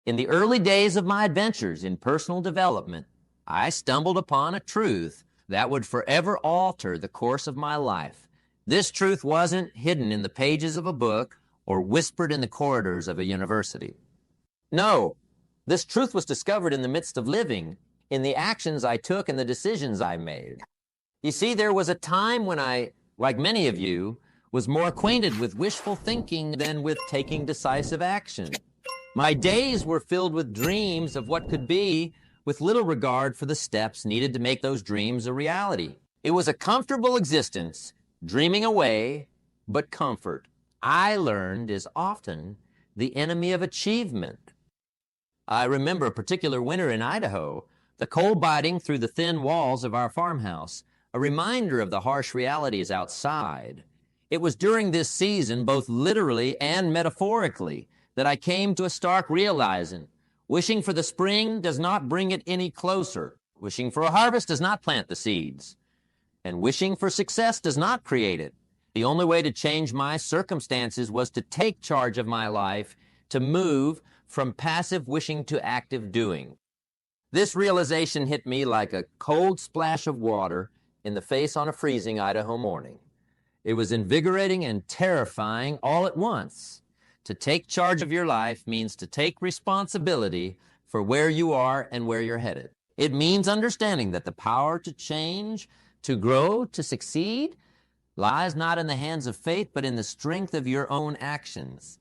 In the early days of my adventures in personal development, I stumbled upon a truth that would forever alter the course of my life. This truth wasn't hidden in the pages of a book or whispered in the corridors of a university. No, this truth was discovered in the midst of living, in the actions I took and the decisions I made. You see, there was a time when I, like many of you, was more acquainted with wishful thinking than with taking decisive action. My days were filled with dreams of what could be, with little regard for the steps needed to make those dreams a reality. It was a comfortable existence, dreaming away, but comfort, I learned, is often the enemy of achievement. I remember a particular winter in Idaho, the cold biting through the thin walls of our farmhouse, a reminder of the harsh realities outside. It was during this season, both literally and metaphorically, that I came to a stark realizing. Wishing for the spring does not bring it any closer. Wishing for a harvest does not plant the seeds. And wishing for success does not create it. The only way to change my circumstances was to take charge of my life, to move from passive wishing to active doing. This realization hit me like a cold splash of water in the face on a freezing Idaho morning. It was invigorating and terrifying all at once. To take charge of your life means to take responsibility for where you are and where you're headed. It means understanding that the power to change, to grow, to succeed, lies not in the hands of faith, but in the strength of your own actions.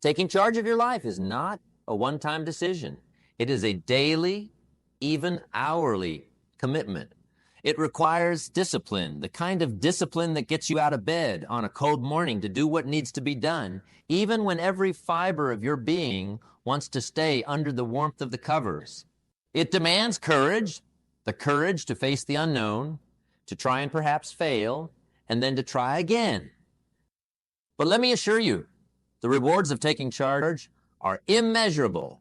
Taking charge of your life is not a one-time decision. It is a daily, even hourly commitment. It requires discipline, the kind of discipline that gets you out of bed on a cold morning to do what needs to be done, even when every fiber of your being wants to stay under the warmth of the covers. It demands courage, the courage to face the unknown, to try and perhaps fail, and then to try again. But let me assure you, the rewards of taking charge are immeasurable.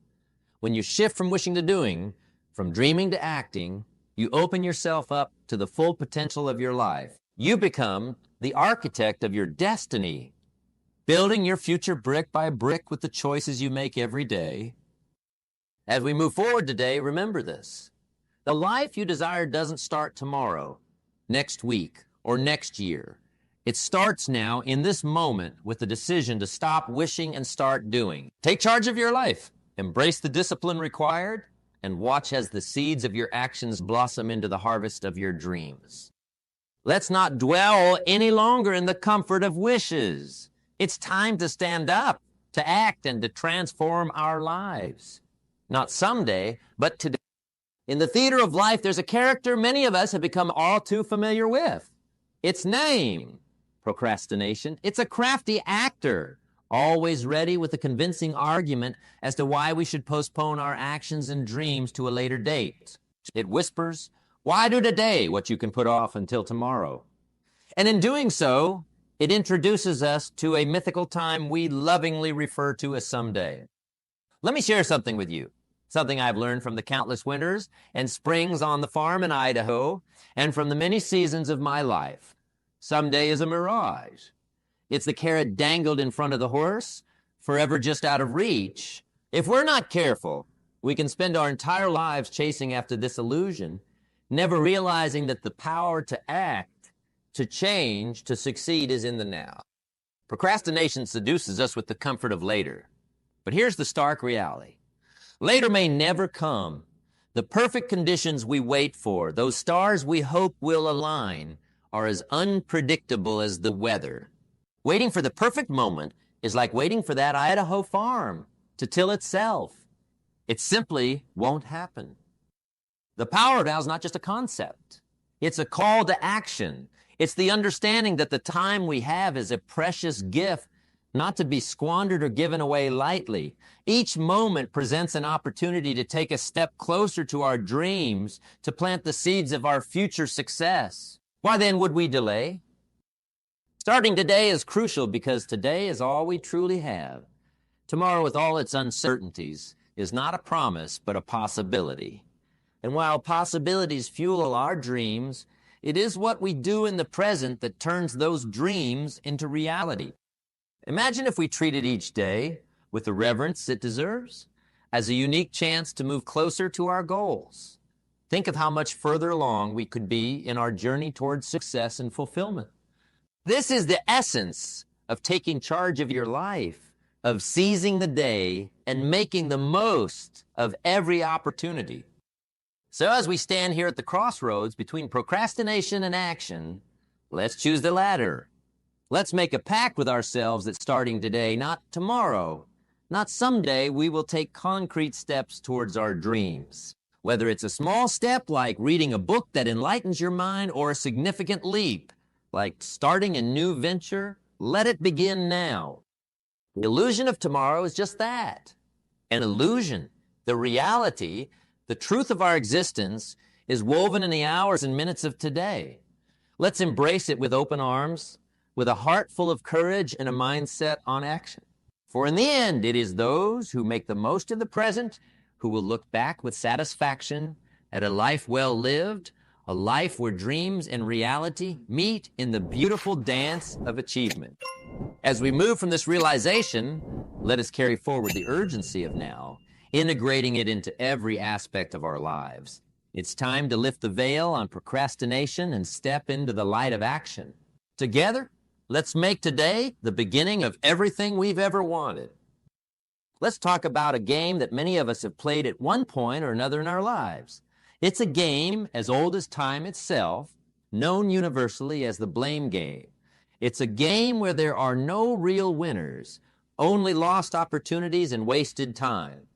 When you shift from wishing to doing, from dreaming to acting, you open yourself up to the full potential of your life. You become the architect of your destiny, building your future brick by brick with the choices you make every day. As we move forward today, remember this. The life you desire doesn't start tomorrow, next week, or next year. It starts now in this moment with the decision to stop wishing and start doing. Take charge of your life. Embrace the discipline required, and watch as the seeds of your actions blossom into the harvest of your dreams. Let's not dwell any longer in the comfort of wishes. It's time to stand up, to act, and to transform our lives. Not someday, but today. In the theater of life, there's a character many of us have become all too familiar with. Its name, procrastination. It's a crafty actor, always ready with a convincing argument as to why we should postpone our actions and dreams to a later date. It whispers, "Why do today what you can put off until tomorrow?" And in doing so, it introduces us to a mythical time we lovingly refer to as someday. Let me share something with you, something I've learned from the countless winters and springs on the farm in Idaho and from the many seasons of my life. Someday is a mirage. It's the carrot dangled in front of the horse, forever just out of reach. If we're not careful, we can spend our entire lives chasing after this illusion, never realizing that the power to act, to change, to succeed is in the now. Procrastination seduces us with the comfort of later. But here's the stark reality. Later may never come. The perfect conditions we wait for, those stars we hope will align, are as unpredictable as the weather. Waiting for the perfect moment is like waiting for that Idaho farm to till itself. It simply won't happen. The power vow is not just a concept. It's a call to action. It's the understanding that the time we have is a precious gift, not to be squandered or given away lightly. Each moment presents an opportunity to take a step closer to our dreams, to plant the seeds of our future success. Why then would we delay? Starting today is crucial because today is all we truly have. Tomorrow, with all its uncertainties, is not a promise, but a possibility. And while possibilities fuel our dreams, it is what we do in the present that turns those dreams into reality. Imagine if we treated each day with the reverence it deserves. has a unique chance to move closer to our goals. Think of how much further along we could be in our journey towards success and fulfillment. This is the essence of taking charge of your life, of seizing the day and making the most of every opportunity. So as we stand here at the crossroads between procrastination and action, let's choose the latter. Let's make a pact with ourselves that starting today, not tomorrow, not someday, we will take concrete steps towards our dreams. Whether it's a small step like reading a book that enlightens your mind or a significant leap like starting a new venture, let it begin now. The illusion of tomorrow is just that, an illusion. The reality, the truth of our existence is woven in the hours and minutes of today. Let's embrace it with open arms, with a heart full of courage and a mindset on action. For in the end, it is those who make the most of the present who will look back with satisfaction at a life well lived, a life where dreams and reality meet in the beautiful dance of achievement. As we move from this realization, let us carry forward the urgency of now, integrating it into every aspect of our lives. It's time to lift the veil on procrastination and step into the light of action. Together, let's make today the beginning of everything we've ever wanted. Let's talk about a game that many of us have played at one point or another in our lives. It's a game as old as time itself, known universally as the blame game. It's a game where there are no real winners, only lost opportunities and wasted time.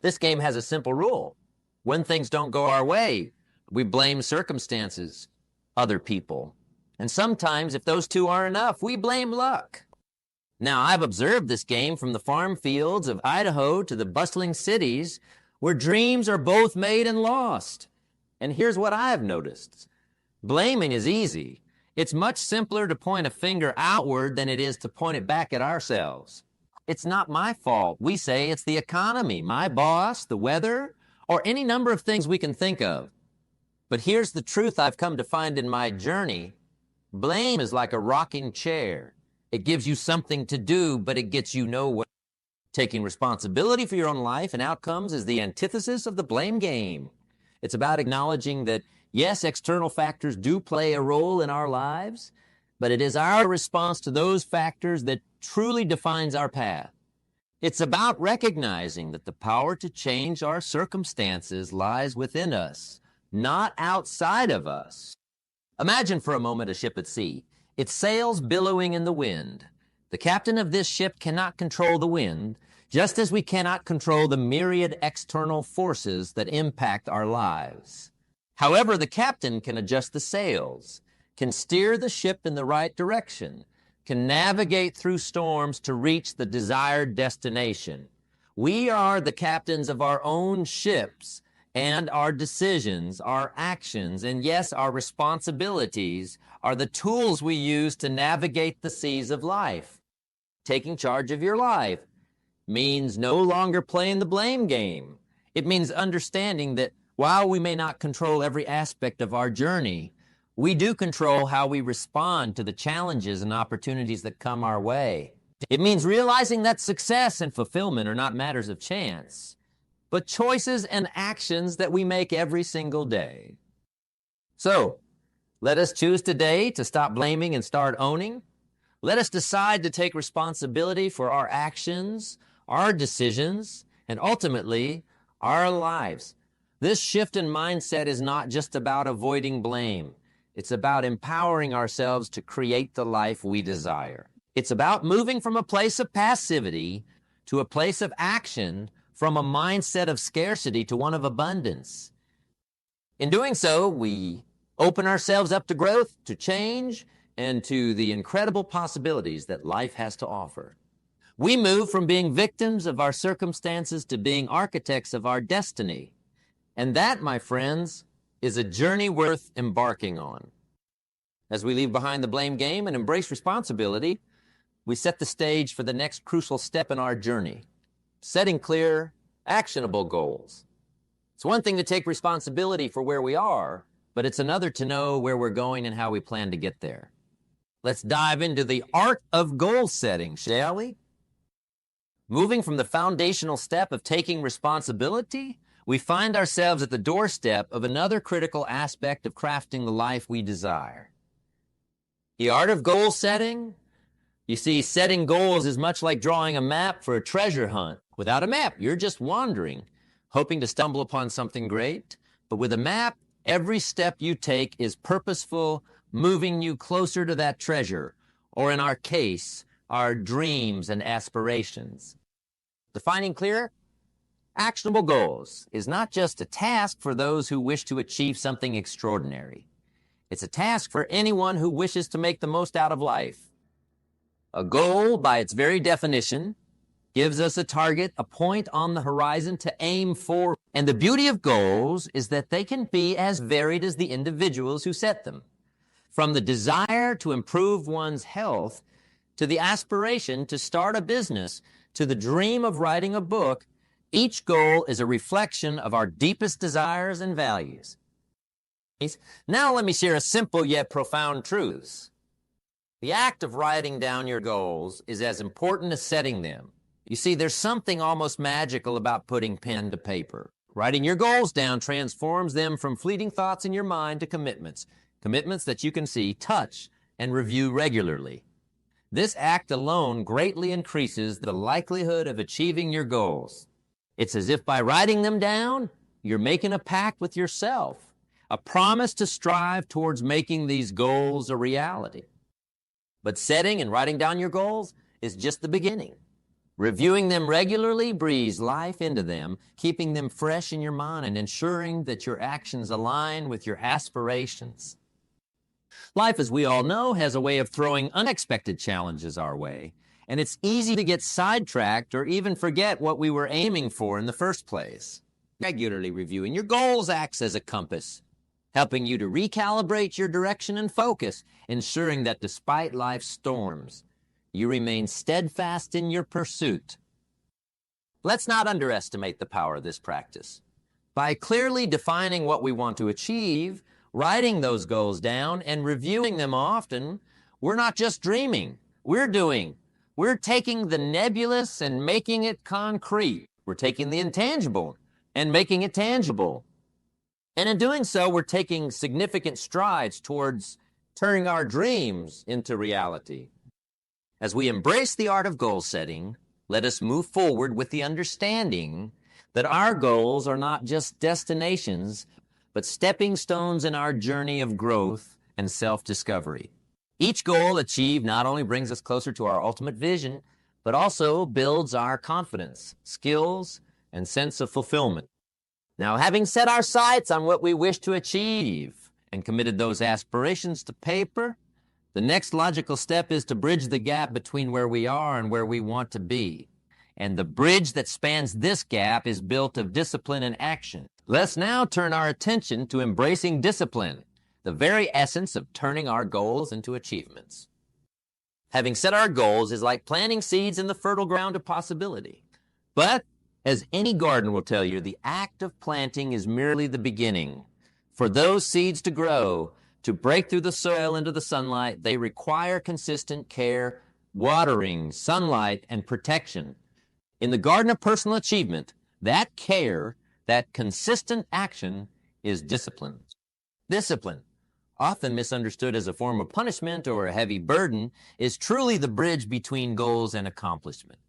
This game has a simple rule. When things don't go our way, we blame circumstances, other people. And sometimes, if those two aren't enough, we blame luck. Now, I've observed this game from the farm fields of Idaho to the bustling cities where dreams are both made and lost. And here's what I've noticed. Blaming is easy. It's much simpler to point a finger outward than it is to point it back at ourselves. It's not my fault. We say it's the economy, my boss, the weather, or any number of things we can think of. But here's the truth I've come to find in my journey. Blame is like a rocking chair. It gives you something to do, but it gets you nowhere. Taking responsibility for your own life and outcomes is the antithesis of the blame game. It's about acknowledging that, yes, external factors do play a role in our lives, but it is our response to those factors that truly defines our path. It's about recognizing that the power to change our circumstances lies within us, not outside of us. Imagine for a moment a ship at sea. Its sails billowing in the wind. The captain of this ship cannot control the wind, just as we cannot control the myriad external forces that impact our lives. However, the captain can adjust the sails, can steer the ship in the right direction, can navigate through storms to reach the desired destination. We are the captains of our own ships, and our decisions, our actions, and yes, our responsibilities are the tools we use to navigate the seas of life. Taking charge of your life means no longer playing the blame game. It means understanding that while we may not control every aspect of our journey, we do control how we respond to the challenges and opportunities that come our way. It means realizing that success and fulfillment are not matters of chance, but choices and actions that we make every single day. So, let us choose today to stop blaming and start owning. Let us decide to take responsibility for our actions, our decisions, and ultimately, our lives. This shift in mindset is not just about avoiding blame. It's about empowering ourselves to create the life we desire. It's about moving from a place of passivity to a place of action, from a mindset of scarcity to one of abundance. In doing so, we open ourselves up to growth, to change, and to the incredible possibilities that life has to offer. We move from being victims of our circumstances to being architects of our destiny. And that, my friends, is a journey worth embarking on. As we leave behind the blame game and embrace responsibility, we set the stage for the next crucial step in our journey, setting clear, actionable goals. It's one thing to take responsibility for where we are, but it's another to know where we're going and how we plan to get there. Let's dive into the art of goal setting, shall we? Moving from the foundational step of taking responsibility, we find ourselves at the doorstep of another critical aspect of crafting the life we desire. The art of goal setting. You see, setting goals is much like drawing a map for a treasure hunt. Without a map, you're just wandering, hoping to stumble upon something great. But with a map, every step you take is purposeful, moving you closer to that treasure, or in our case, our dreams and aspirations. Defining clear, actionable goals is not just a task for those who wish to achieve something extraordinary. It's a task for anyone who wishes to make the most out of life. A goal, by its very definition, gives us a target, a point on the horizon to aim for. And the beauty of goals is that they can be as varied as the individuals who set them. From the desire to improve one's health, to the aspiration to start a business, to the dream of writing a book, each goal is a reflection of our deepest desires and values. Now let me share a simple yet profound truth. The act of writing down your goals is as important as setting them. You see, there's something almost magical about putting pen to paper. Writing your goals down transforms them from fleeting thoughts in your mind to commitments that you can see, touch, and review regularly. This act alone greatly increases the likelihood of achieving your goals. It's as if by writing them down, you're making a pact with yourself, a promise to strive towards making these goals a reality. But setting and writing down your goals is just the beginning. Reviewing them regularly breathes life into them, keeping them fresh in your mind and ensuring that your actions align with your aspirations. Life, as we all know, has a way of throwing unexpected challenges our way, and it's easy to get sidetracked or even forget what we were aiming for in the first place. Regularly reviewing your goals acts as a compass, helping you to recalibrate your direction and focus, ensuring that despite life's storms, you remain steadfast in your pursuit. Let's not underestimate the power of this practice. By clearly defining what we want to achieve, writing those goals down, and reviewing them often, we're not just dreaming. We're taking the nebulous and making it concrete. We're taking the intangible and making it tangible. And in doing so, we're taking significant strides towards turning our dreams into reality. As we embrace the art of goal setting, let us move forward with the understanding that our goals are not just destinations, but stepping stones in our journey of growth and self-discovery. Each goal achieved not only brings us closer to our ultimate vision, but also builds our confidence, skills, and sense of fulfillment. Now, having set our sights on what we wish to achieve and committed those aspirations to paper, the next logical step is to bridge the gap between where we are and where we want to be. And the bridge that spans this gap is built of discipline and action. Let's now turn our attention to embracing discipline, the very essence of turning our goals into achievements. Having set our goals is like planting seeds in the fertile ground of possibility. But, as any garden will tell you, the act of planting is merely the beginning. For those seeds to grow, to break through the soil into the sunlight, they require consistent care, watering, sunlight, and protection. In the garden of personal achievement, that care, that consistent action is discipline. Discipline, often misunderstood as a form of punishment or a heavy burden, is truly the bridge between goals and accomplishment.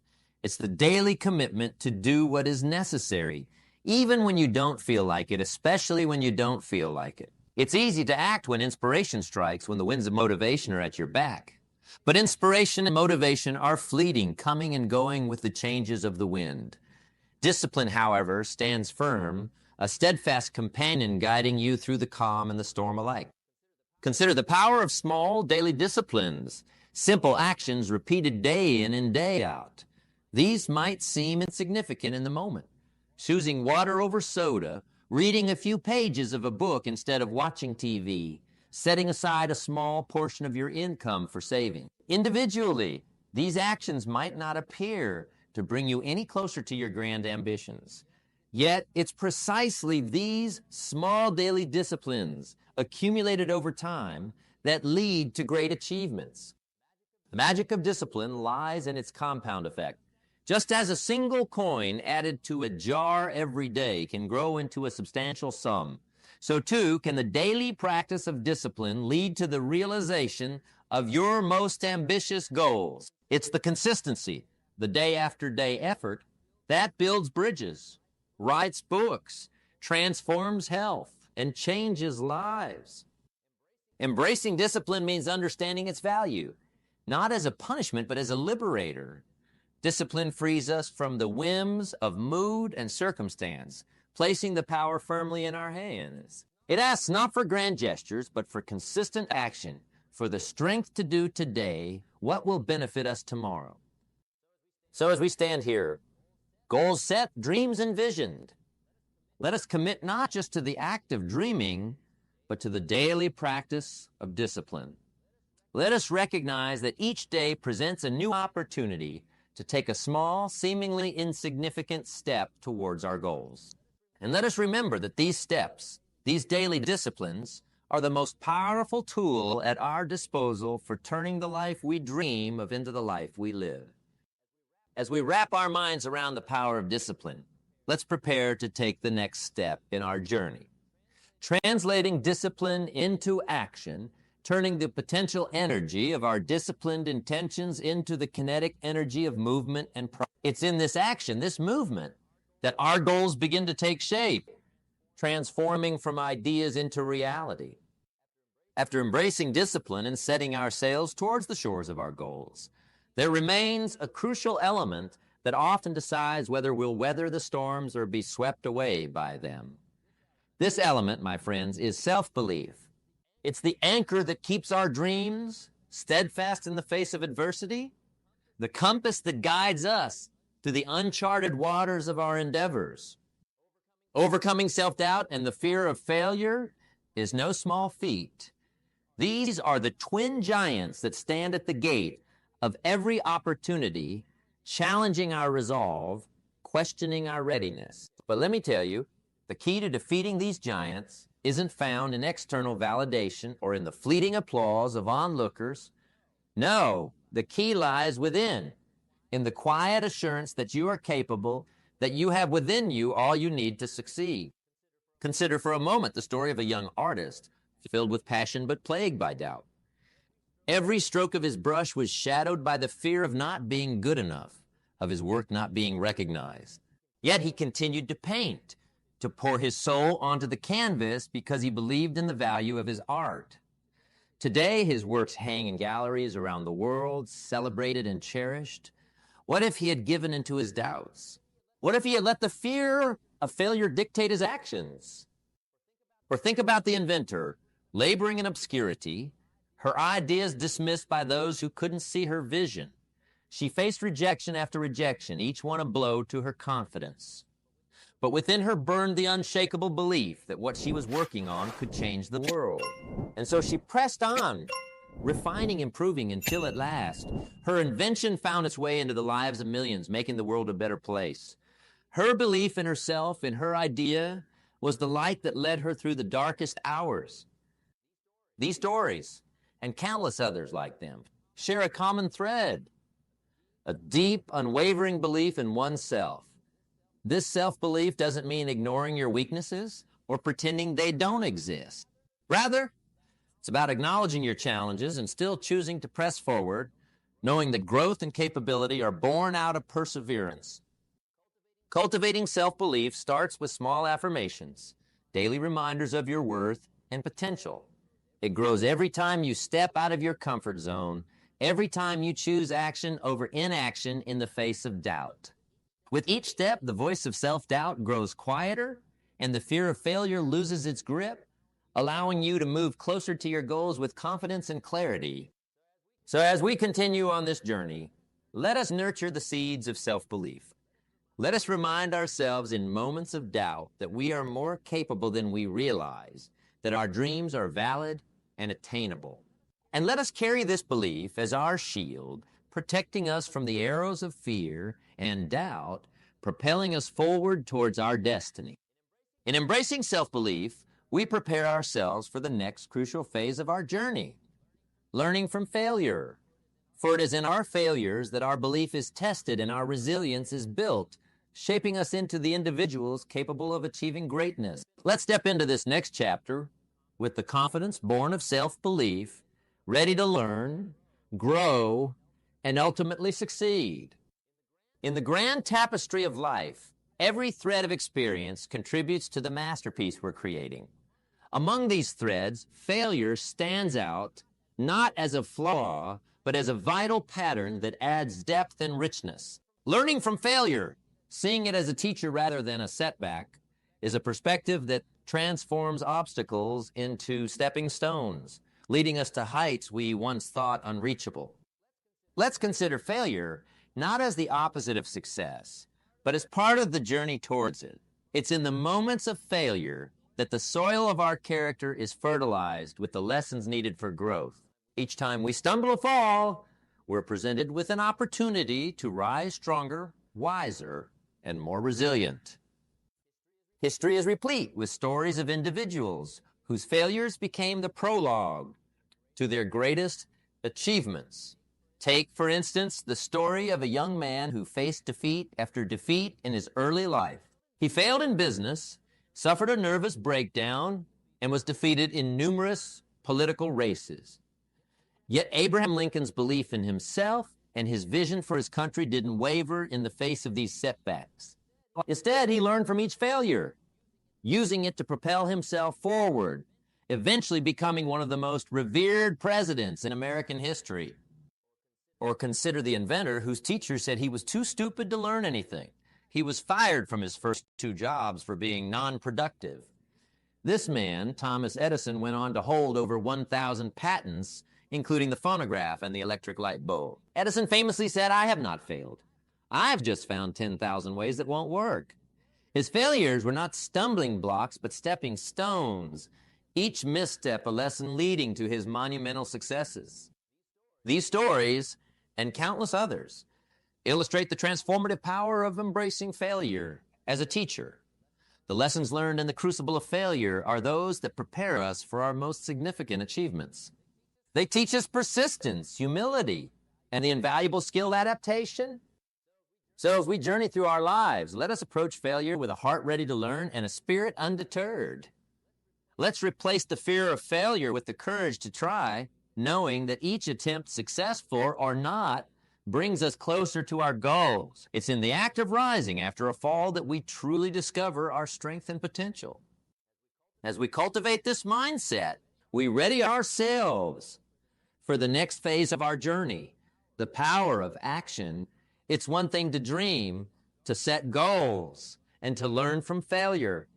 It's the daily commitment to do what is necessary, even when you don't feel like it, especially when you don't feel like it. It's easy to act when inspiration strikes, when the winds of motivation are at your back. But inspiration and motivation are fleeting, coming and going with the changes of the wind. Discipline, however, stands firm, a steadfast companion guiding you through the calm and the storm alike. Consider the power of small daily disciplines, simple actions repeated day in and day out. These might seem insignificant in the moment. Choosing water over soda, reading a few pages of a book instead of watching TV, setting aside a small portion of your income for saving. Individually, these actions might not appear to bring you any closer to your grand ambitions. Yet, it's precisely these small daily disciplines accumulated over time that lead to great achievements. The magic of discipline lies in its compound effect. Just as a single coin added to a jar every day can grow into a substantial sum, so too can the daily practice of discipline lead to the realization of your most ambitious goals. It's the consistency, the day after day effort, that builds bridges, writes books, transforms health, and changes lives. Embracing discipline means understanding its value, not as a punishment, but as a liberator. Discipline frees us from the whims of mood and circumstance, placing the power firmly in our hands. It asks not for grand gestures, but for consistent action, for the strength to do today what will benefit us tomorrow. So as we stand here, goals set, dreams envisioned, let us commit not just to the act of dreaming, but to the daily practice of discipline. Let us recognize that each day presents a new opportunity to take a small, seemingly insignificant step towards our goals. And let us remember that these steps, these daily disciplines, are the most powerful tool at our disposal for turning the life we dream of into the life we live. As we wrap our minds around the power of discipline, let's prepare to take the next step in our journey. Translating discipline into action, turning the potential energy of our disciplined intentions into the kinetic energy of movement and progress. It's in this action, this movement, that our goals begin to take shape, transforming from ideas into reality. After embracing discipline and setting our sails towards the shores of our goals, there remains a crucial element that often decides whether we'll weather the storms or be swept away by them. This element, my friends, is self-belief. It's the anchor that keeps our dreams steadfast in the face of adversity, the compass that guides us to the uncharted waters of our endeavors. Overcoming self-doubt and the fear of failure is no small feat. These are the twin giants that stand at the gate of every opportunity, challenging our resolve, questioning our readiness. But let me tell you, the key to defeating these giants isn't found in external validation or in the fleeting applause of onlookers. No, the key lies within, in the quiet assurance that you are capable, that you have within you all you need to succeed. Consider for a moment the story of a young artist filled with passion but plagued by doubt. Every stroke of his brush was shadowed by the fear of not being good enough, of his work not being recognized. Yet he continued to paint, to pour his soul onto the canvas because he believed in the value of his art. Today, his works hang in galleries around the world, celebrated and cherished. What if he had given into his doubts? What if he had let the fear of failure dictate his actions? Or think about the inventor, laboring in obscurity, her ideas dismissed by those who couldn't see her vision. She faced rejection after rejection, each one a blow to her confidence. But within her burned the unshakable belief that what she was working on could change the world. And so she pressed on, refining, improving, until at last, her invention found its way into the lives of millions, making the world a better place. Her belief in herself, in her idea, was the light that led her through the darkest hours. These stories, and countless others like them, share a common thread, a deep, unwavering belief in oneself. This self-belief doesn't mean ignoring your weaknesses or pretending they don't exist. Rather, it's about acknowledging your challenges and still choosing to press forward, knowing that growth and capability are born out of perseverance. Cultivating self-belief starts with small affirmations, daily reminders of your worth and potential. It grows every time you step out of your comfort zone, every time you choose action over inaction in the face of doubt. With each step, the voice of self-doubt grows quieter, and the fear of failure loses its grip, allowing you to move closer to your goals with confidence and clarity. So as we continue on this journey, let us nurture the seeds of self-belief. Let us remind ourselves in moments of doubt that we are more capable than we realize, that our dreams are valid and attainable. And let us carry this belief as our shield, protecting us from the arrows of fear and doubt, propelling us forward towards our destiny. In embracing self-belief, we prepare ourselves for the next crucial phase of our journey, learning from failure, For it is in our failures that our belief is tested and our resilience is built, shaping us into the individuals capable of achieving greatness. Let's step into this next chapter with the confidence born of self-belief, ready to learn, grow, and ultimately succeed. In the grand tapestry of life, every thread of experience contributes to the masterpiece we're creating. Among these threads, failure stands out not as a flaw, but as a vital pattern that adds depth and richness. Learning from failure, seeing it as a teacher rather than a setback, is a perspective that transforms obstacles into stepping stones, leading us to heights we once thought unreachable. Let's consider failure not as the opposite of success, but as part of the journey towards it. It's in the moments of failure that the soil of our character is fertilized with the lessons needed for growth. Each time we stumble or fall, we're presented with an opportunity to rise stronger, wiser, and more resilient. History is replete with stories of individuals whose failures became the prologue to their greatest achievements. Take, for instance, the story of a young man who faced defeat after defeat in his early life. He failed in business, suffered a nervous breakdown, and was defeated in numerous political races. Yet Abraham Lincoln's belief in himself and his vision for his country didn't waver in the face of these setbacks. Instead, he learned from each failure, using it to propel himself forward, eventually becoming one of the most revered presidents in American history. Or consider the inventor whose teacher said he was too stupid to learn anything. He was fired from his first 2 jobs for being non-productive. This man, Thomas Edison, went on to hold over 1,000 patents, including the phonograph and the electric light bulb. Edison famously said, "I have not failed. I've just found 10,000 ways that won't work." His failures were not stumbling blocks, but stepping stones, each misstep a lesson leading to his monumental successes. These stories, and countless others, illustrate the transformative power of embracing failure as a teacher. The lessons learned in the crucible of failure are those that prepare us for our most significant achievements. They teach us persistence, humility, and the invaluable skill adaptation. So as we journey through our lives, let us approach failure with a heart ready to learn and a spirit undeterred. Let's replace the fear of failure with the courage to try, knowing that each attempt, successful or not, brings us closer to our goals. It's in the act of rising after a fall that we truly discover our strength and potential. As we cultivate this mindset, we ready ourselves for the next phase of our journey, the power of action. It's one thing to dream, to set goals, and to learn from failure,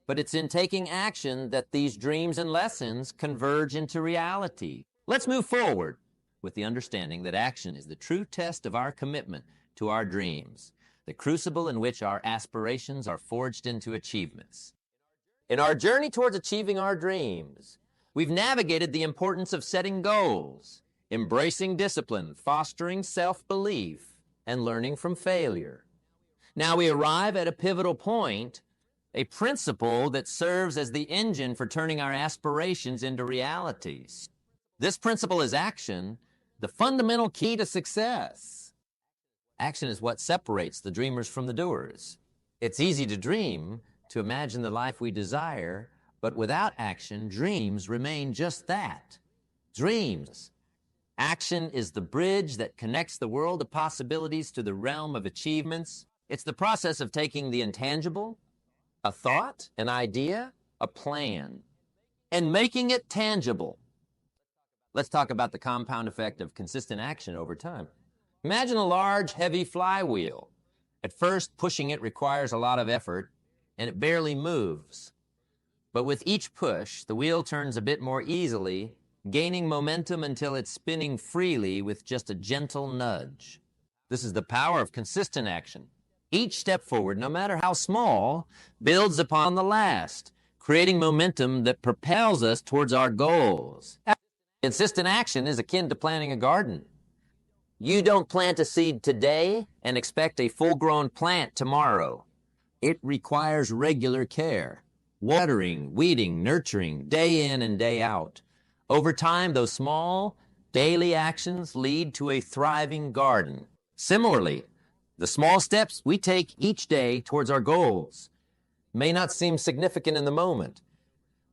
but it's in taking action that these dreams and lessons converge into reality. Let's move forward with the understanding that action is the true test of our commitment to our dreams, the crucible in which our aspirations are forged into achievements. In our journey towards achieving our dreams, we've navigated the importance of setting goals, embracing discipline, fostering self-belief, and learning from failure. Now we arrive at a pivotal point, a principle that serves as the engine for turning our aspirations into realities. This principle is action, the fundamental key to success. Action is what separates the dreamers from the doers. It's easy to dream, to imagine the life we desire, but without action, dreams remain just that, dreams. Action is the bridge that connects the world of possibilities to the realm of achievements. It's the process of taking the intangible, a thought, an idea, a plan, and making it tangible. Let's talk about the compound effect of consistent action over time. Imagine a large, heavy flywheel. At first, pushing it requires a lot of effort, and it barely moves. But with each push, the wheel turns a bit more easily, gaining momentum until it's spinning freely with just a gentle nudge. This is the power of consistent action. Each step forward, no matter how small, builds upon the last, creating momentum that propels us towards our goals. Consistent action is akin to planting a garden. You don't plant a seed today and expect a full-grown plant tomorrow. It requires regular care, watering, weeding, nurturing, day in and day out. Over time, those small, Daily actions lead to a thriving garden. Similarly, the small steps we take each day towards our goals may not seem significant in the moment,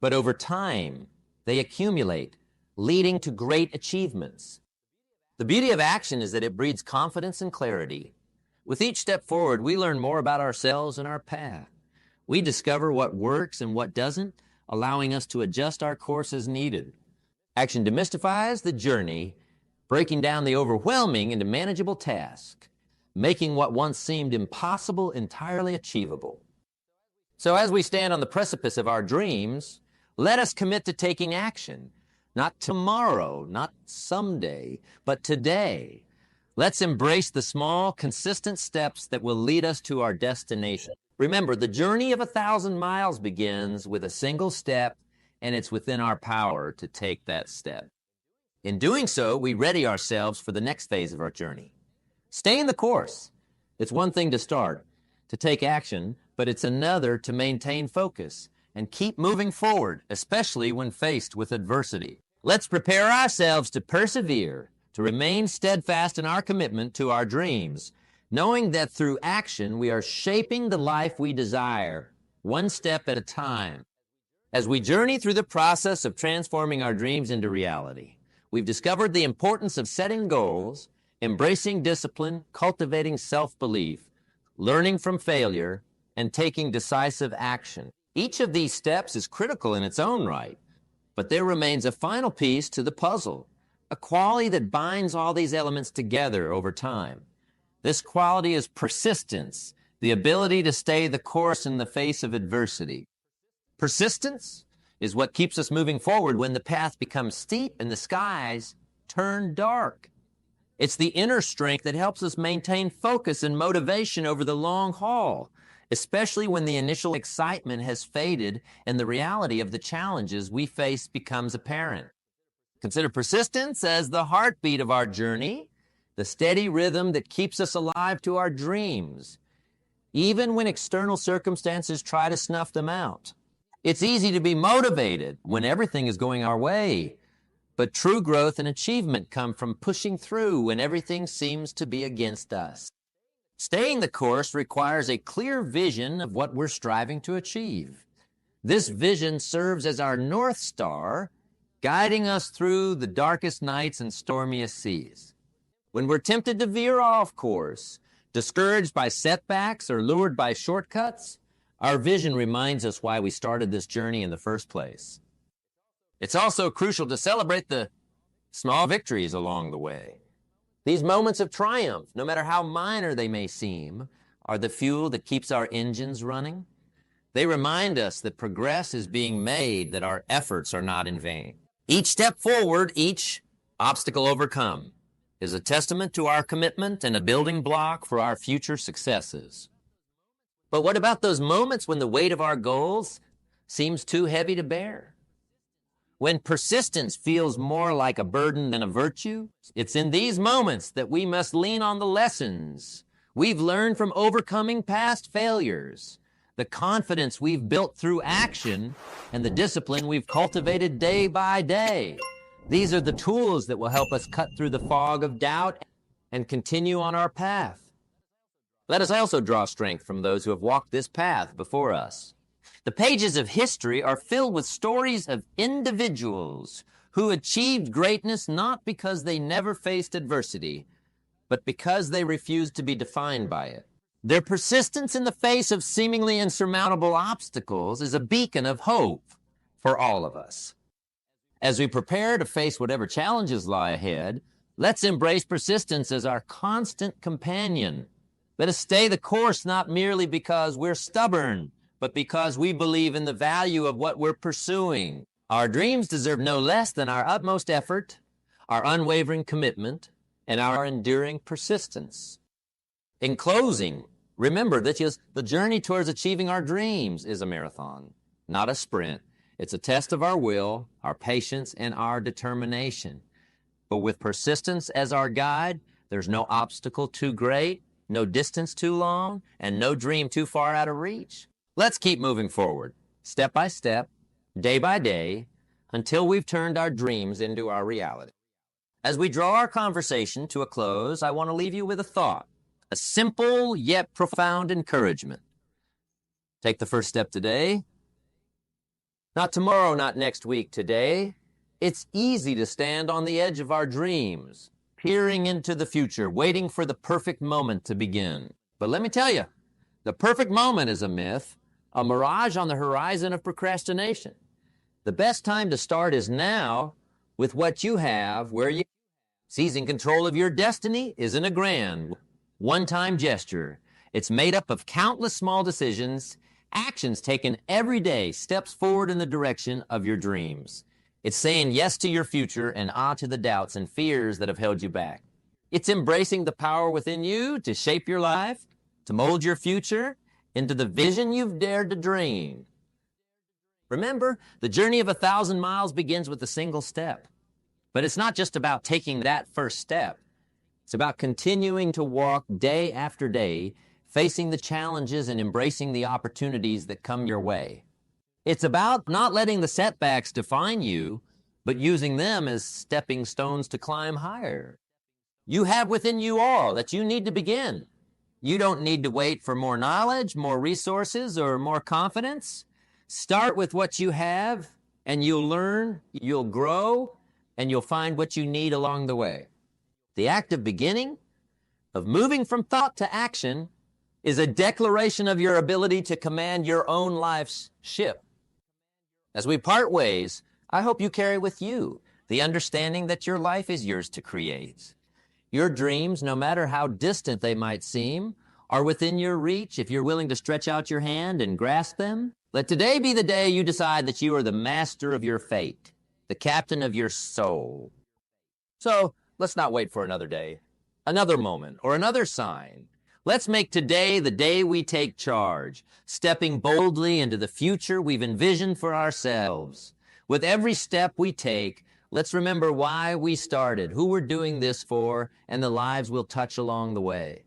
but over time, they accumulate, leading to great achievements. The beauty of action is that it breeds confidence and clarity. With each step forward, we learn more about ourselves and our path. We discover what works and what doesn't, allowing us to adjust our course as needed. Action demystifies the journey, breaking down the overwhelming into manageable tasks, making what once seemed impossible entirely achievable. So as we stand on the precipice of our dreams, let us commit to taking action. Not tomorrow, not someday, but today. Let's embrace the small, consistent steps that will lead us to our destination. Remember, the journey of 1,000 miles begins with a single step, and it's within our power to take that step. In doing so, we ready ourselves for the next phase of our journey. Stay in the course. It's one thing to start, to take action, but it's another to maintain focus and keep moving forward, especially when faced with adversity. Let's prepare ourselves to persevere, to remain steadfast in our commitment to our dreams, knowing that through action we are shaping the life we desire, one step at a time. As we journey through the process of transforming our dreams into reality, we've discovered the importance of setting goals, embracing discipline, cultivating self-belief, learning from failure, and taking decisive action. Each of these steps is critical in its own right, but there remains a final piece to the puzzle, a quality that binds all these elements together over time. This quality is persistence, the ability to stay the course in the face of adversity. Persistence is what keeps us moving forward when the path becomes steep and the skies turn dark. It's the inner strength that helps us maintain focus and motivation over the long haul, especially when the initial excitement has faded and the reality of the challenges we face becomes apparent. Consider persistence as the heartbeat of our journey, the steady rhythm that keeps us alive to our dreams, even when external circumstances try to snuff them out. It's easy to be motivated when everything is going our way, but true growth and achievement come from pushing through when everything seems to be against us. Staying the course requires a clear vision of what we're striving to achieve. This vision serves as our North Star, guiding us through the darkest nights and stormiest seas. When we're tempted to veer off course, discouraged by setbacks or lured by shortcuts, our vision reminds us why we started this journey in the first place. It's also crucial to celebrate the small victories along the way. These moments of triumph, no matter how minor they may seem, are the fuel that keeps our engines running. They remind us that progress is being made, that our efforts are not in vain. Each step forward, each obstacle overcome, is a testament to our commitment and a building block for our future successes. But what about those moments when the weight of our goals seems too heavy to bear? When persistence feels more like a burden than a virtue, it's in these moments that we must lean on the lessons we've learned from overcoming past failures, the confidence we've built through action, and the discipline we've cultivated day by day. These are the tools that will help us cut through the fog of doubt and continue on our path. Let us also draw strength from those who have walked this path before us. The pages of history are filled with stories of individuals who achieved greatness not because they never faced adversity, but because they refused to be defined by it. Their persistence in the face of seemingly insurmountable obstacles is a beacon of hope for all of us. As we prepare to face whatever challenges lie ahead, let's embrace persistence as our constant companion. Let us stay the course not merely because we're stubborn, but because we believe in the value of what we're pursuing. Our dreams deserve no less than our utmost effort, our unwavering commitment, and our enduring persistence. In closing, remember that the journey towards achieving our dreams is a marathon, not a sprint. It's a test of our will, our patience, and our determination. But with persistence as our guide, there's no obstacle too great, no distance too long, and no dream too far out of reach. Let's keep moving forward, step by step, day by day, until we've turned our dreams into our reality. As we draw our conversation to a close, I want to leave you with a thought, a simple yet profound encouragement. Take the first step today. Not tomorrow, not next week, today. It's easy to stand on the edge of our dreams, peering into the future, waiting for the perfect moment to begin. But let me tell you, the perfect moment is a myth, a mirage on the horizon of procrastination. The best time to start is now, with what you have, where you seizing control of your destiny isn't a grand, one-time gesture. It's made up of countless small decisions, actions taken every day, steps forward in the direction of your dreams. It's saying yes to your future and ah to the doubts and fears that have held you back. It's embracing the power within you to shape your life, to mold your future into the vision you've dared to dream. Remember, the journey of 1,000 miles begins with a single step. But it's not just about taking that first step. It's about continuing to walk day after day, facing the challenges and embracing the opportunities that come your way. It's about not letting the setbacks define you, but using them as stepping stones to climb higher. You have within you all that you need to begin. You don't need to wait for more knowledge, more resources, or more confidence. Start with what you have, and you'll learn, you'll grow, and you'll find what you need along the way. The act of beginning, of moving from thought to action, is a declaration of your ability to command your own life's ship. As we part ways, I hope you carry with you the understanding that your life is yours to create. Your dreams, no matter how distant they might seem, are within your reach if you're willing to stretch out your hand and grasp them. Let today be the day you decide that you are the master of your fate, the captain of your soul. So let's not wait for another day, another moment, or another sign. Let's make today the day we take charge, stepping boldly into the future we've envisioned for ourselves. With every step we take, let's remember why we started, who we're doing this for, and the lives we'll touch along the way.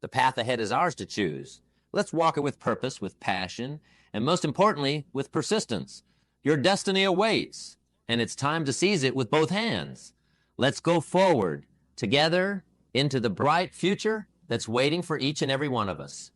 The path ahead is ours to choose. Let's walk it with purpose, with passion, and most importantly, with persistence. Your destiny awaits, and it's time to seize it with both hands. Let's go forward, together, into the bright future that's waiting for each and every one of us.